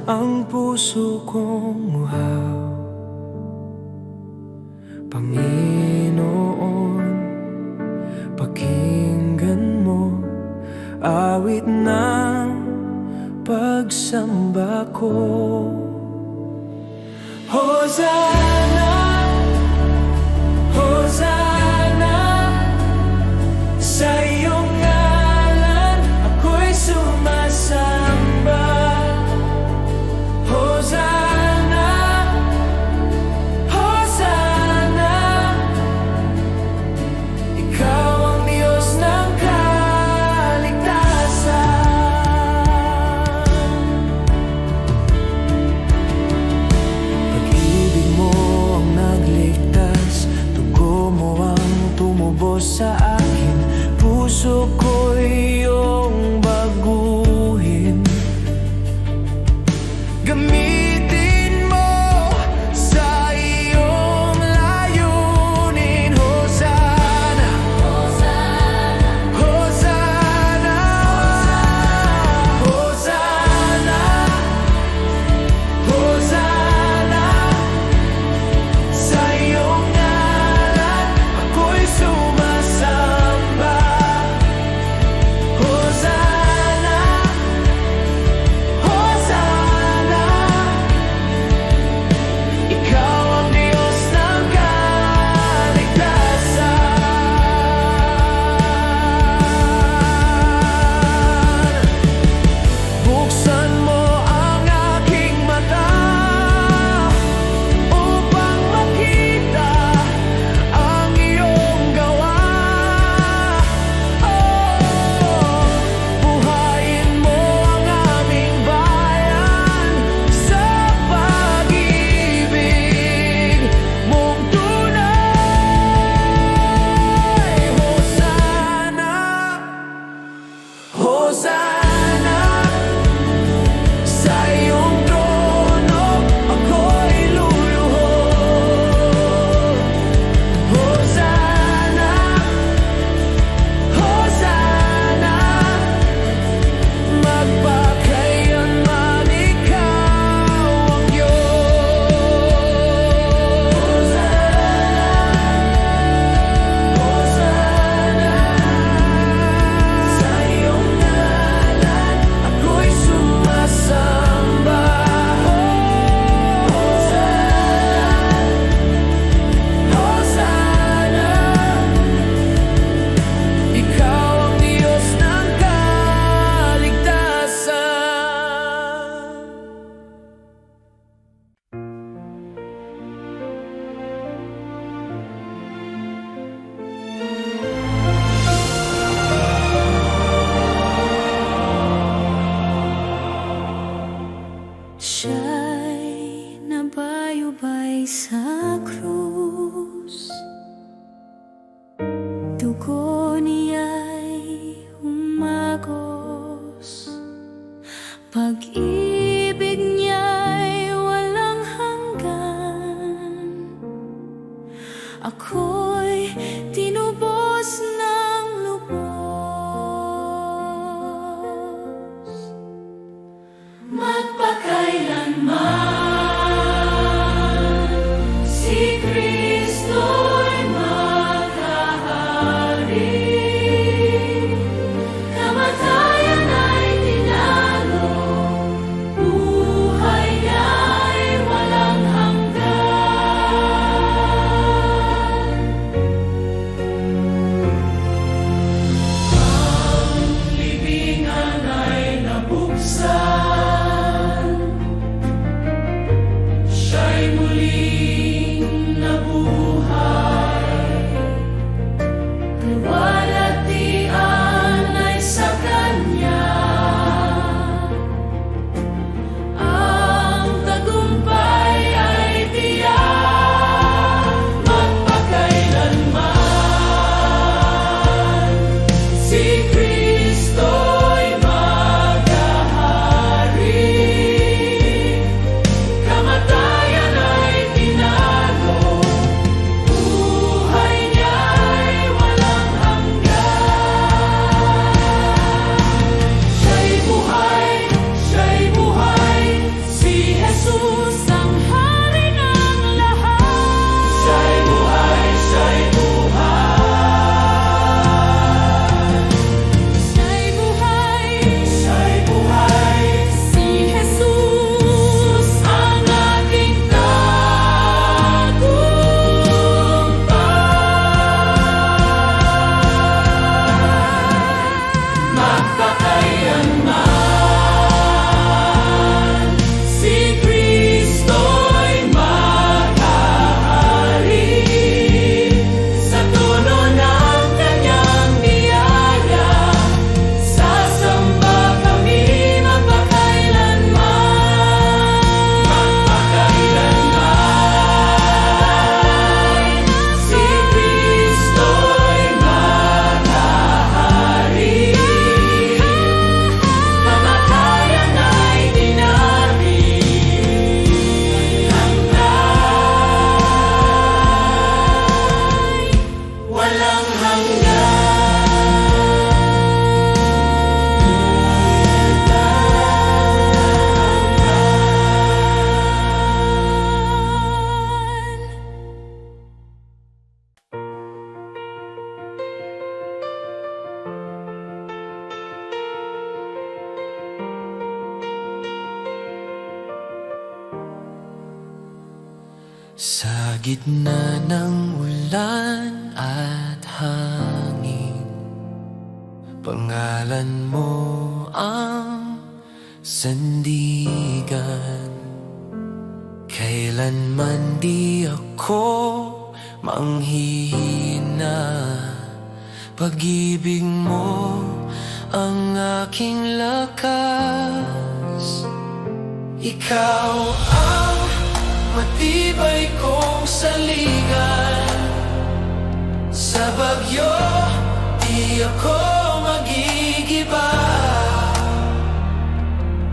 ang puso kong muhaw. Panginoon, pakinggan mo awit ng pagsamba ko. Hosanna, Hosanna, sa iyong ngalan ako'y sumasamba. Hosanna, Hosanna, ikaw ang Diyos ng kaligtasan. Pag-ibig mo ang nagligtas, dugo mo ang tumubos sa akin, puso ko'y iyong baguhin. Gamitin mo sa iyong layunin. Hosanna, Hosanna, Hosanna, Hosanna, sa iyong ngalan ako'y sumasamba. Hosanna, Hosanna, ikaw ang Diyos ng kaligtasan. Buksan mo ang aking mata upang makita ang iyong gawa. Buhayin mo ang aming bayan sa pag-ibig mong tunay. Hosanna, Hosanna, sa iyong trono ako'y luluhod. Hosanna, Hosanna, magpakailanman ikaw ang Diyos. Hosanna, sa iyong ngalan ako'y sumasamba. Hosanna, Hosanna, ikaw ang Diyos ng kaligtasan. Siya'y nabayubay sa krus, dugo niya'y umagos, pag-ibig niya'y walang hanggan. Ako'y tinubos ng lubos, magpakailanman si Kristo'y maghahari. Sa gitna ng ulan at hangin, pangalan mo ang sandigan. Kailanman di ako manghihina, pag-ibig mo ang aking lakas. Ikaw ang matibay kong saligan. Sa bagyo, di ako magigiba.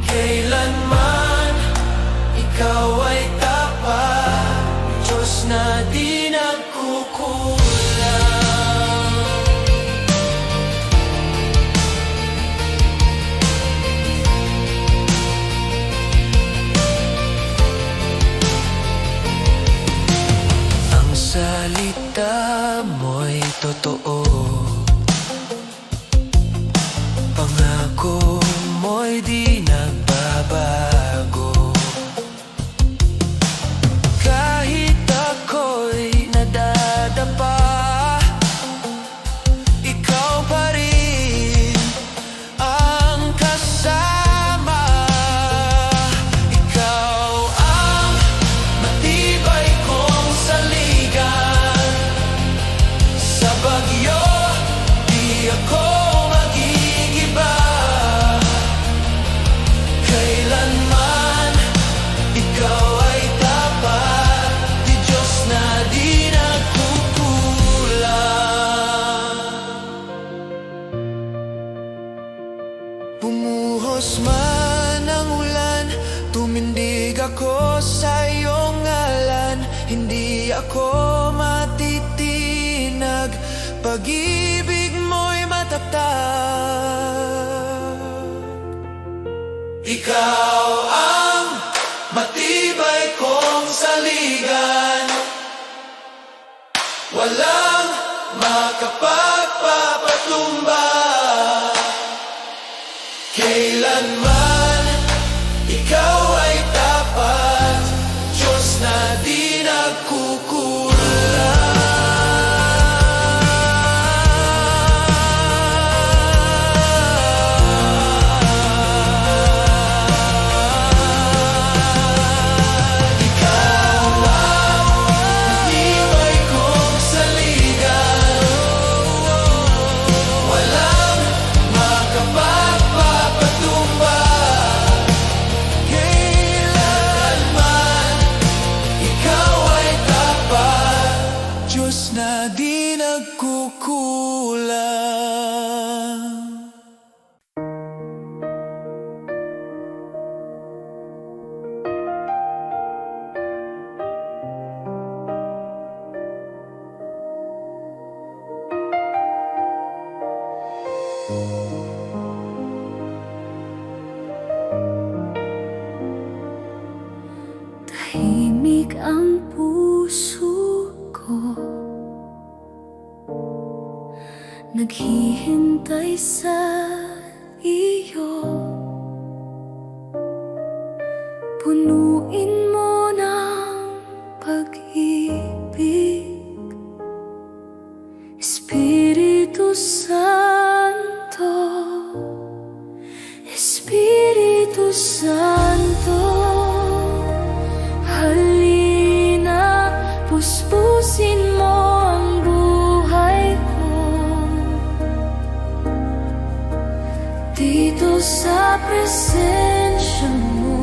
Kailanman ikaw ay tapat, Diyos na di nagkukulang. Ang salita mo'y totoo, pangako mo'y di nagbabago. Kahit ako'y nadadapa, ikaw pa rin ang kasama. Ikaw ang matibay kong saligan. Sa bagyo, di ako magigiba. Kailanman ikaw ay tapat, di Diyos na di nagkukulang. Bumuhos man ang ulan, tumindig ako sa iyong ngalan. Hindi ako matitinag, pag-ibig mo'y matatag. Ikaw ang matibay kong saligan, walang makapagpapatumba. Kailanman ikaw ay tapat, Diyos na di nagkukulang. Ikaw ang matibay kong saligan, walang makapagpapatumba. Kailanman ikaw ay tapat, Diyos na di nagkukulang. Tahimik ang puso ko, naghihintay sa iyo. Punuin mo ng pag-ibig, Espiritu Santo, Espiritu Santo. Halina, puspusin mo ang buhay ko dito sa presensya mo.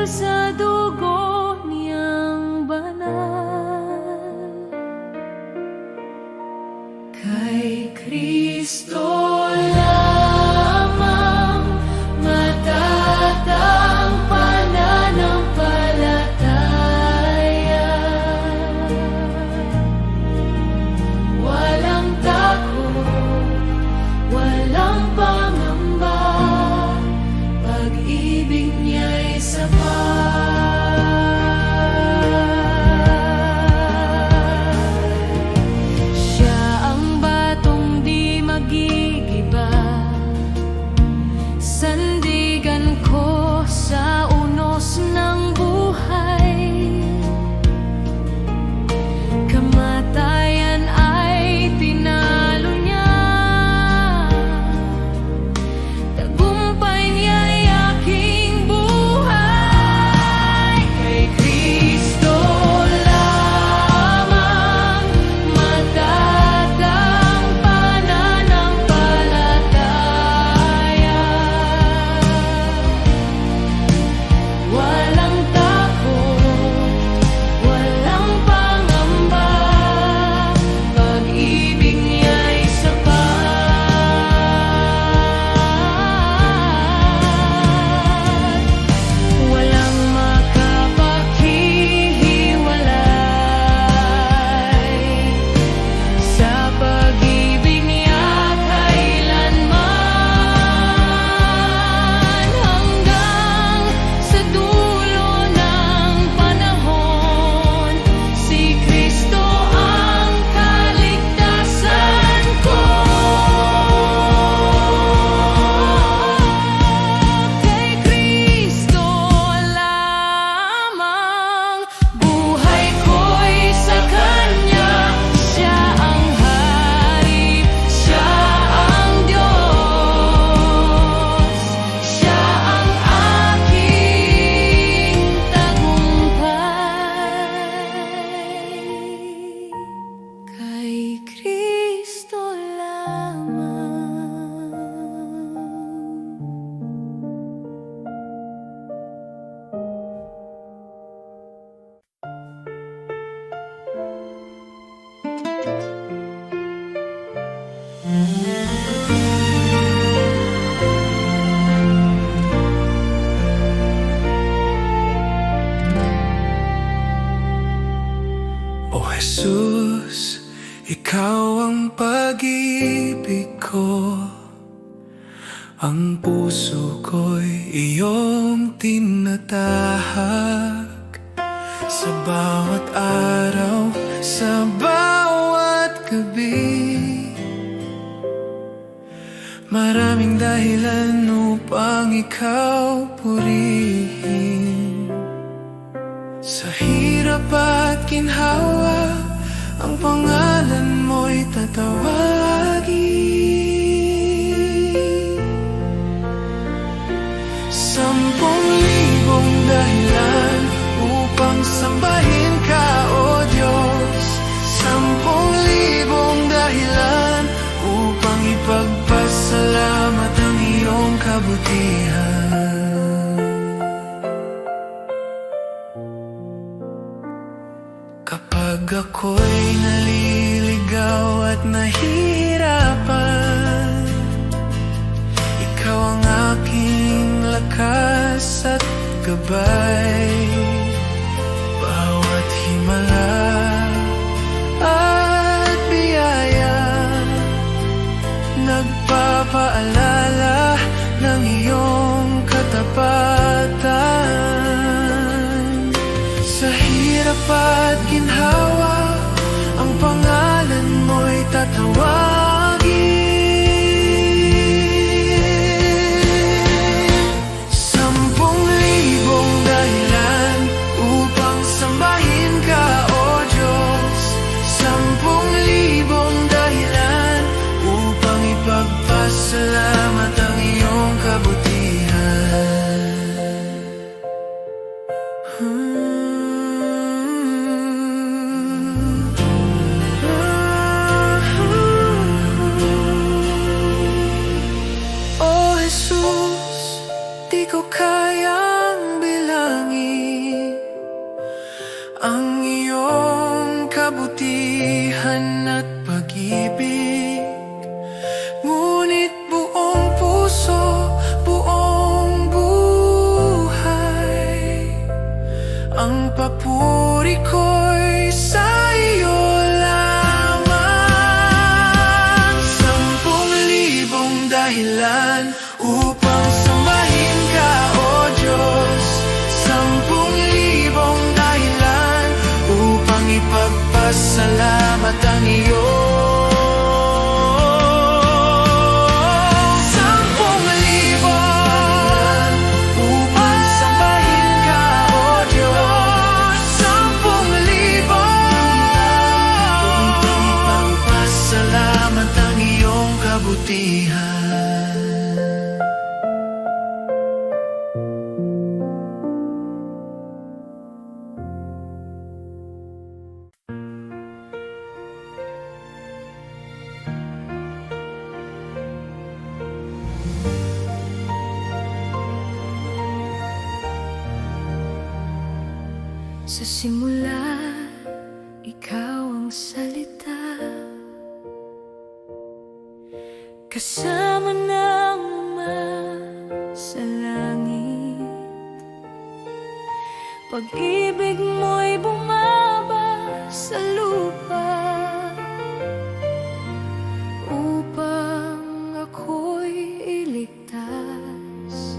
dahil sa dugo niyang banal. Kay Kristo lamang matatang pananampalataya. Walang takot, walang pangamba, pag-ibig niya'y sapat. Siya ang batong di magigiba, sandigan ko sa unos ng buhay. Kamatayan ay tinalo niya, tagumpay niya'y aking buhay. Kay Kristo lamang matatang pananampalataya. Walang takot, walang pangamba, pag-ibig niya'y sapat. Walang makapaghihiwalay sa pag-ibig niya kailanman. Hanggang sa dulo ng panahon, si Kristo ang kaligtasan ko. Kay Kristo lamang buhay ko'y sa Kanya. Siya ang Hari, Siya ang Diyos, Siya ang aking tagumpay. Kay Kristo lamang. O Jesus, Ikaw ang pag-ibig ko, ang puso ko'y iyong tinatahak. Sa bawat araw, sa bawat gabi, maraming dahilan upang ikaw purihin. Sa hirap at ginhawa, ang pangalan mo'y tatawagin. 10,000 dahilan upang sambahin ka, O Diyos. 10,000 dahilan upang ipagpasalamat ang iyong kabutihan. Kapag ako'y naliligaw at nahihirapan, ikaw ang aking lakas at gabay. Bawat himala at biyaya, nagpapaalala ng iyong katapatan. Sa hirap at ginhawa, ang pangalan mo'y tatawagin. 10,000 dahilan upang sambahin ka, O Diyos. 10,000 dahilan upang ipagpasalamat ang iyong kabutihan. O Jesus, di ko kayang bilangin Sa simula, ikaw ang salita, kasama ng Ama sa langit. Pag-ibig mo'y bumaba sa lupa upang ako'y iligtas.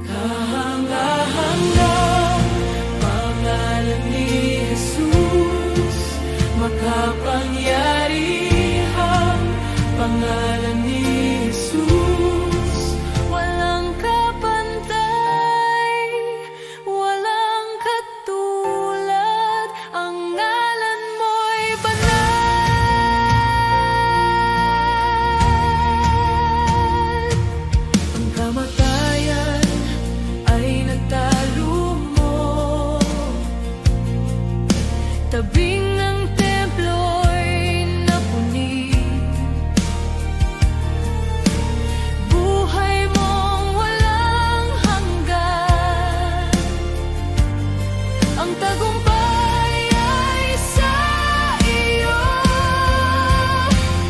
Kahanga-hangang pangalan ni Jesus, makapangyarihang pangalan ni Jesus. Walang kapantay, walang katulad, ang ngalan mo'y banal. Ang kamatayan ay natalo mo, tabing ang templo'y napuni. Buhay mong walang hanggan, ang tagumpay ay sa iyo.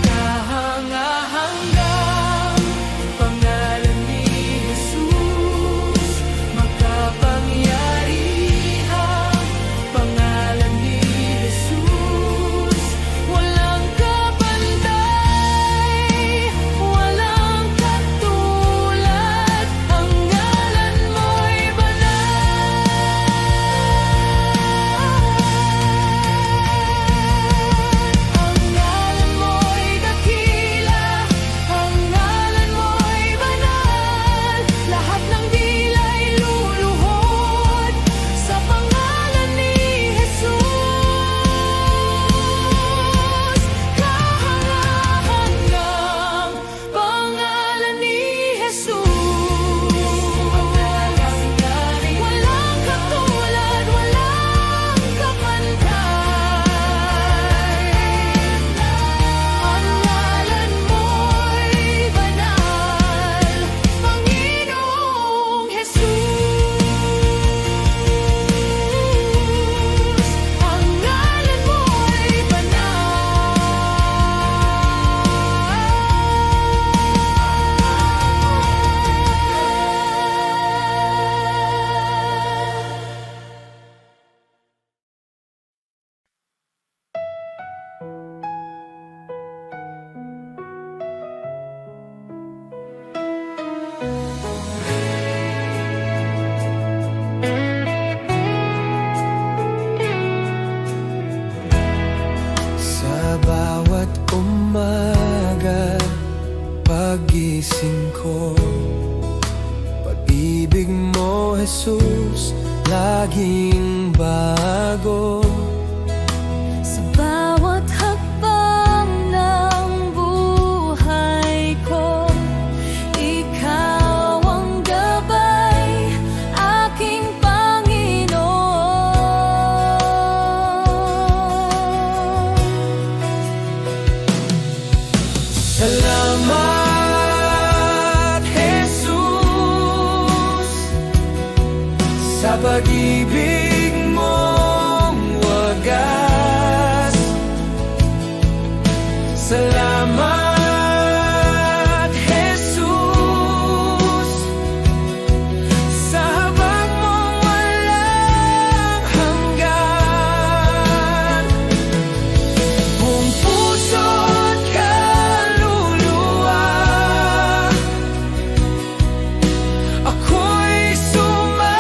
Kahanga-hanggang pangalan ni Jesus, makapangyarihang pangalan ni Jesus. Walang kapantay, walang katulad, ang ngalan mo'y banal. Ang ngalan mo'y dakila, ang ngalan mo'y banal. Lahat ng dila'y luluhod sa pangalan ni Jesus. Kahanga-hangang pangalan ni Jesus, walang katulad, walang kapantay. Ang ngalan mo'y banal, Panginoong Jesus. Ang ngalan mo'y banal. Sa bawat umaga, pagising ko, pag-ibig mo, Jesus, laging bago. Sa bawat hakbang ng buhay ko, ikaw ang gabay, aking Panginoon. Salamat, Jesus, sa pag-ibig mong wagas. Salamat, Jesus, sa habag mong walang hanggan. Buong puso't kaluluwa, ako'y sumasamba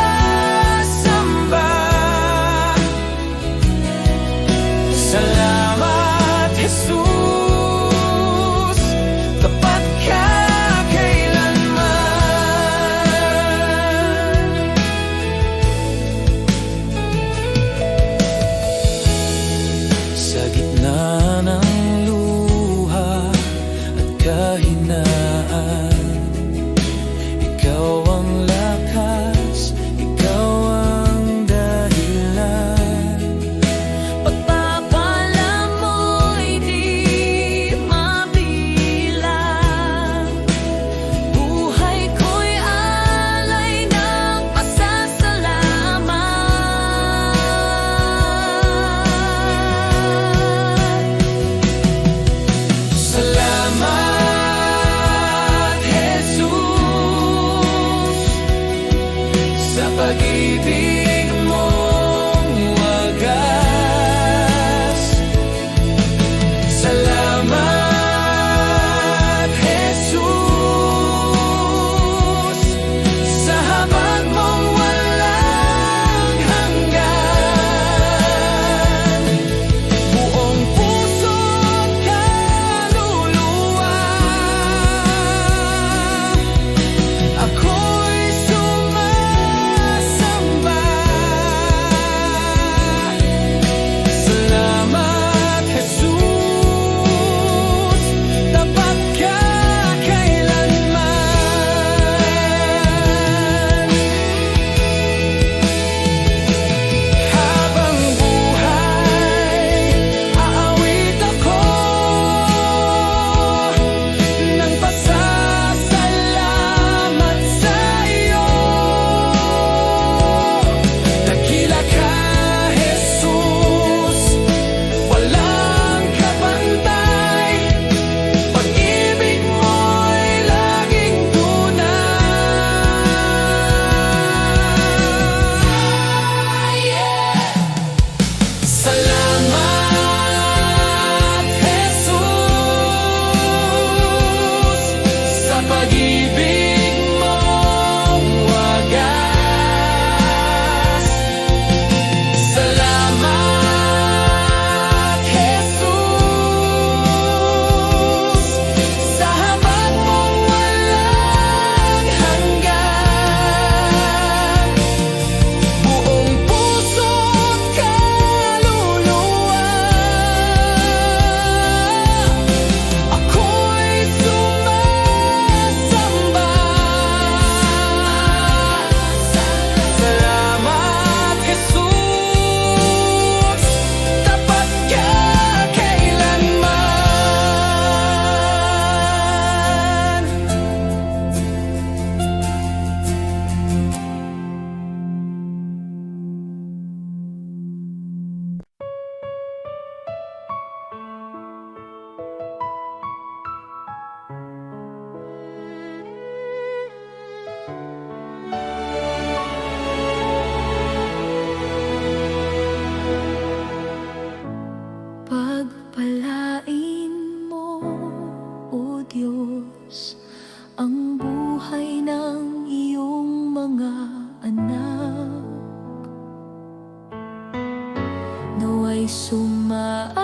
sumaating,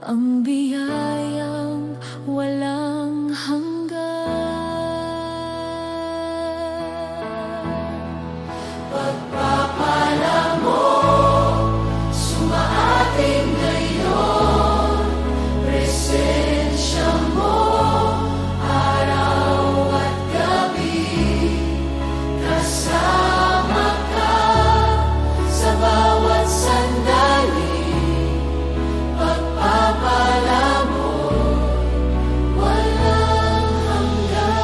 ang biyayang walang hanggan. Pagpapala mo, sumaating ngayon, presensya mo, araw at gabi, kasama ka sa bawat sandali. Pagpapala mo, walang hanggan.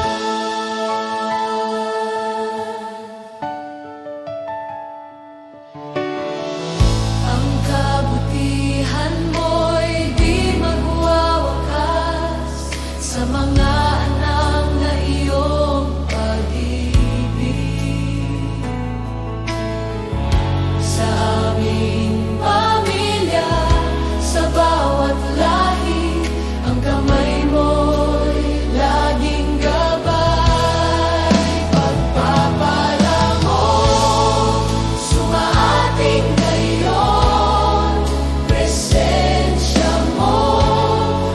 Ang kabutihan mo'y di magwawakas sa mga anak na iyong pag-ibig. Sa aming pamilya, sa bawat lahi, ang kamay mo'y laging gabay. Pagpapala mo, sumaating ngayon, presensya mo,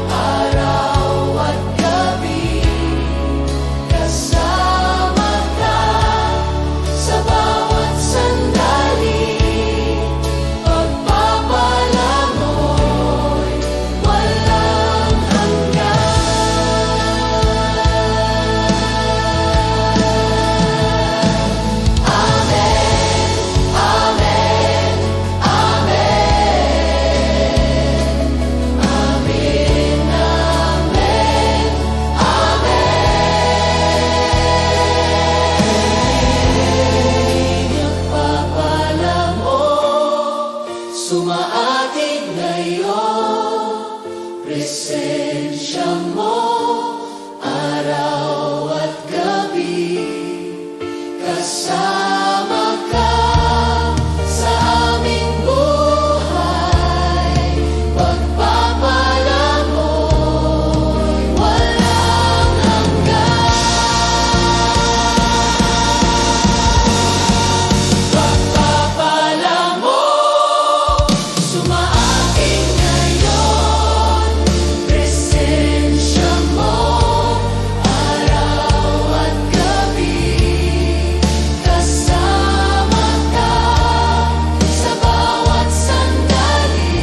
araw at gabi, kasama ka sa bawat sandali. Pagpapala mo'y walang hanggan. Amen, amen, amen. Amen, amen, amen. Pagpapala mo, sumaating ngayon, presensya mo, araw at gabi, kasama ka sa aming buhay. Pagpapala mo'y walang hanggan. Pagpapala mo, sumaating ngayon, presensya mo, araw at gabi, kasama ka sa bawat sandali.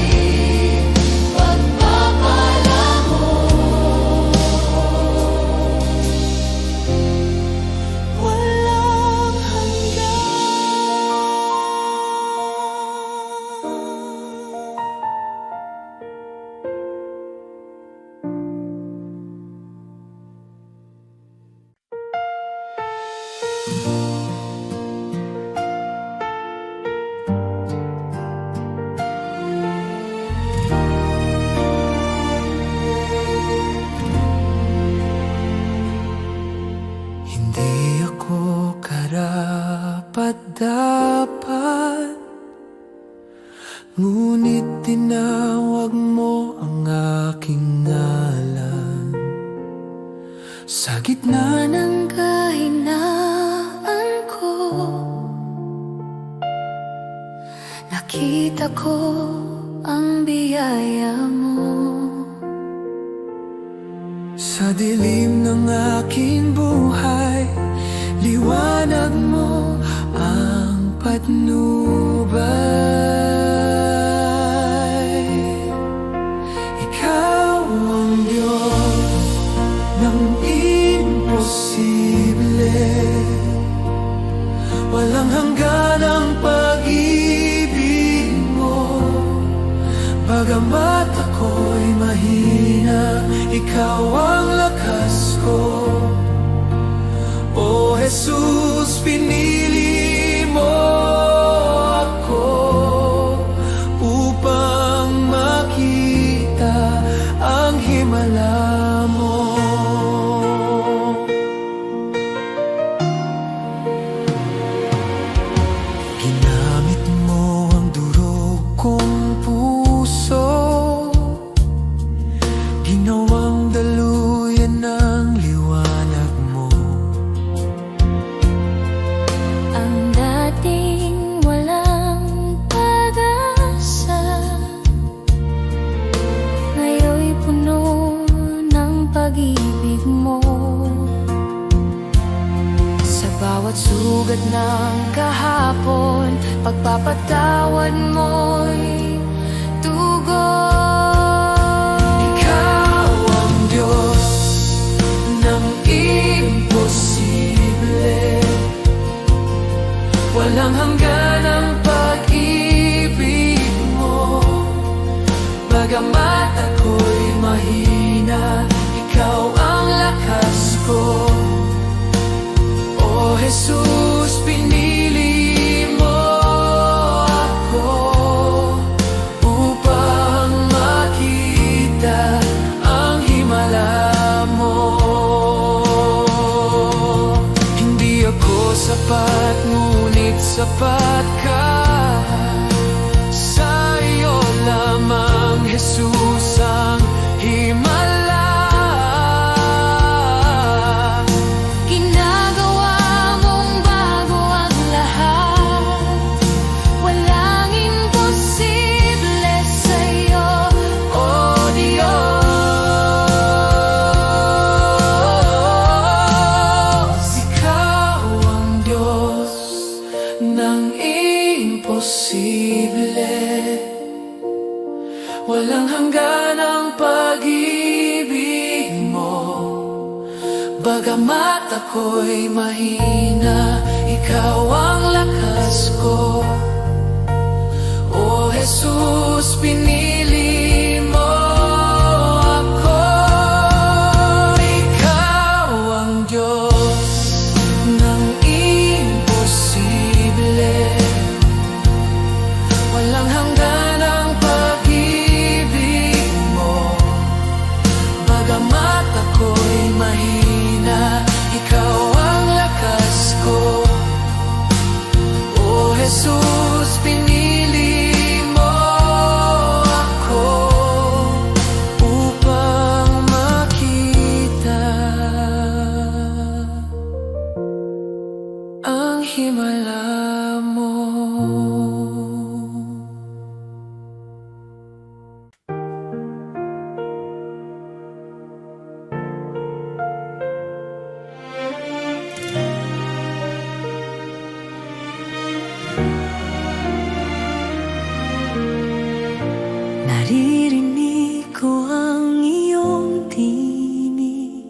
Pagpapala mo, walang Hindi ako karapat-dapat, ngunit tinawag mo ang aking ngalan. Sa gitna ng kahinaan ko, nakita ko ang biyaya mo. sa dilim ng aking buhay, liwanag mo ang patnubay. Ikaw ang Diyos ng imposible, walang hanggan ang pag-ibig mo. Bagamat ako'y mahina, ikaw ang lakas ko. O Jesus, pinili mo ako upang makita ang himala mo. Ginamit mo ang durog kong puso, ginawang daluyan ng liwanag. bawat sugat ng kahapon, pagpapatawad mo'y tugon. Ikaw ang Diyos ng imposible, walang hanggan ang pag-ibig mo. Bagamat ako'y mahina, ikaw ang lakas ko. O Jesus, pinili mo ako upang makita ang himala mo. Hindi ako sapat, ngunit sapat ka. Sa iyo lamang, Jesus, ang himala. Ginagawa mong bago ang lahat, walang imposible sa'yo, O Diyos, ikaw ang Diyos ng imposible, walang hanggan ang pag-ibig mo. Bagamat ako'y mahina, ikaw ang lakas ko. O Jesus, pinili mo ako. Ikaw ang Diyos ng imposible, walang hanggan ang pag-ibig mo. Bagamat ako'y mahina, ikaw ang lakas ko. O Jesus, pinili mo ako upang makita ang himala mo. naririnig ko ang iyong tinig,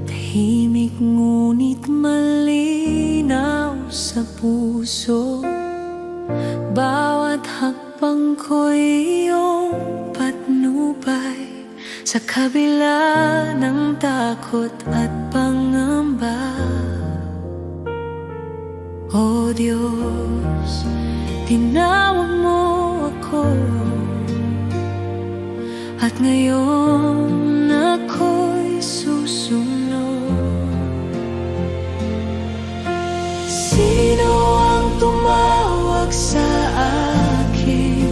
tahimik ngunit malinaw sa puso. Bawat hakbang ko'y iyong patnubay, sa kabila ng takot at pangamba. O Diyos, tinawag mo ako, at ngayon ako'y susunod. Sino ang tumawag sa akin?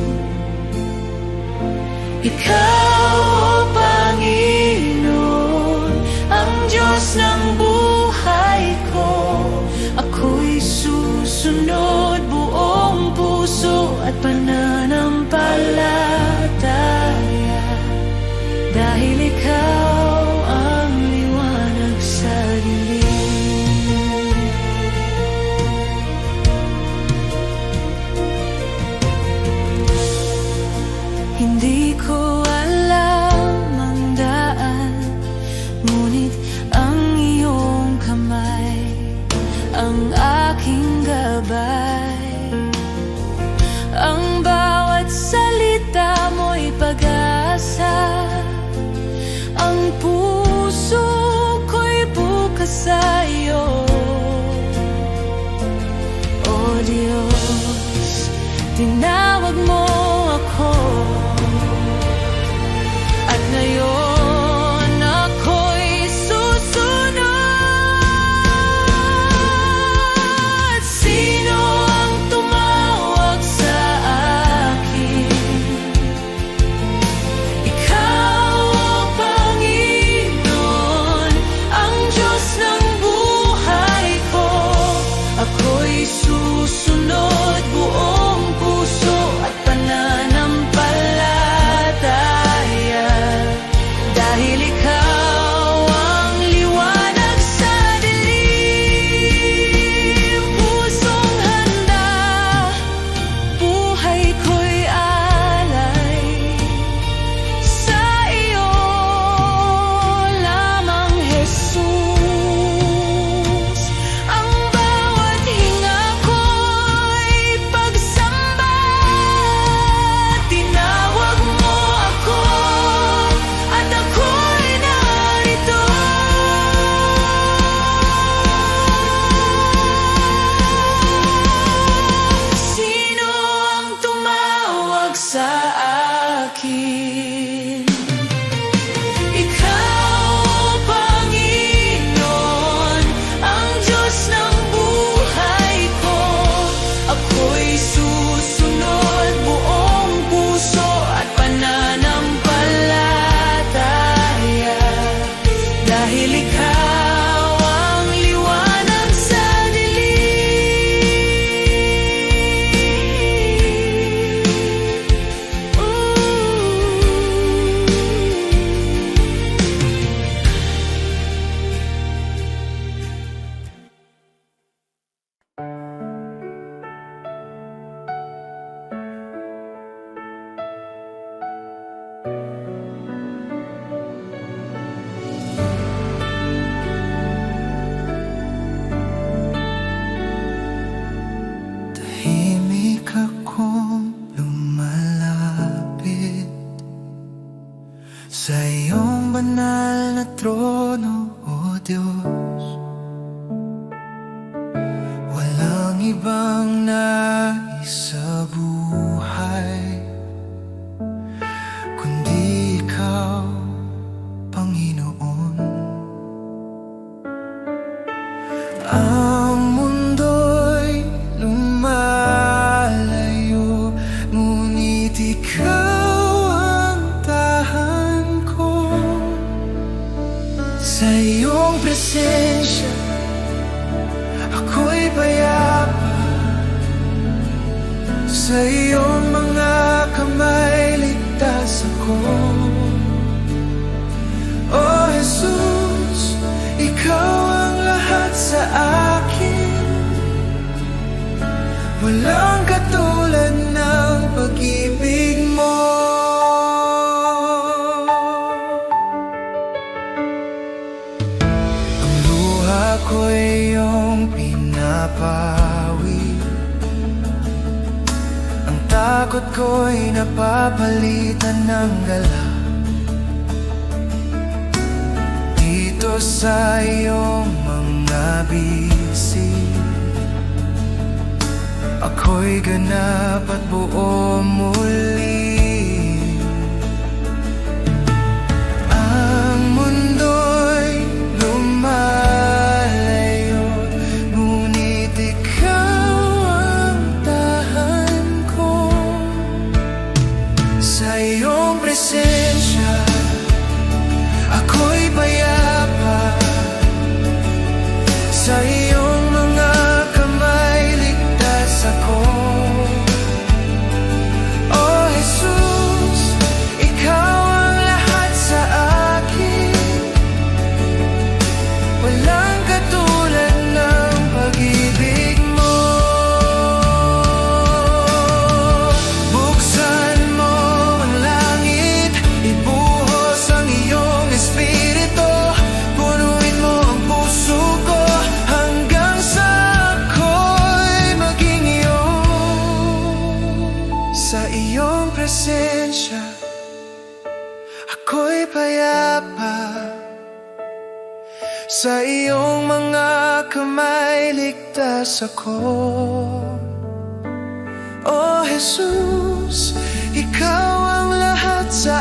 Ikaw, o Panginoon, ang Diyos ng buhay ko. Ako'y susunod buong puso at pananampalataya, dahil ikaw ang liwanag sa dilim. Hindi ko alam ang daan, ngunit ang iyong kamay ang aking gabay. Ang bawat salita mo'y pag-asa, ang puso ko'y bukas sa iyo. O Diyos, tinawag mo ako, at ngayon ako'y susunod. Sino ang tumawag sa akin? Ikaw, o Panginoon, ang Diyos ng buhay ko. Ako'y susunod buong puso at pananampalataya, ikaw ang liwanag sa tahimik akong lumalapit sa iyong banal na trono, O Diyos. Walang ibang nais sa buhay kundi ikaw, Panginoon. Ang mundo'y lumalayo, ngunit ikaw ang tahan ko. Sa iyong presensya, ako'y payapa. Sa iyong mga kamay, ligtas ako. O Jesus, ikaw ang lahat sa akin. Walang katulad ng pag-ibig mo. Ang luha ko'y iyong pinapawi, ang takot ko'y napapalitan ng gala. Dito sa iyong mga bisig, ako'y ganap at buo muli. Ang mundo'y lumalayo, ngunit ikaw ang tahan ko. Sa iyong presensya, ako'y payapa. Sa iyong mga kamay, ligtas ako. O Jesus, ikaw ang lahat sa akin. Walang katulad ng pag-ibig mo. Buksan mo ang langit, ibuhos ang iyong espiritu. Punuin mo ang puso ko hanggang sa ako'y maging iyo. Sa iyong presensya, ako'y payapa. Sa iyong mga kamay, ligtas ako. O Jesus, ikaw ang lahat sa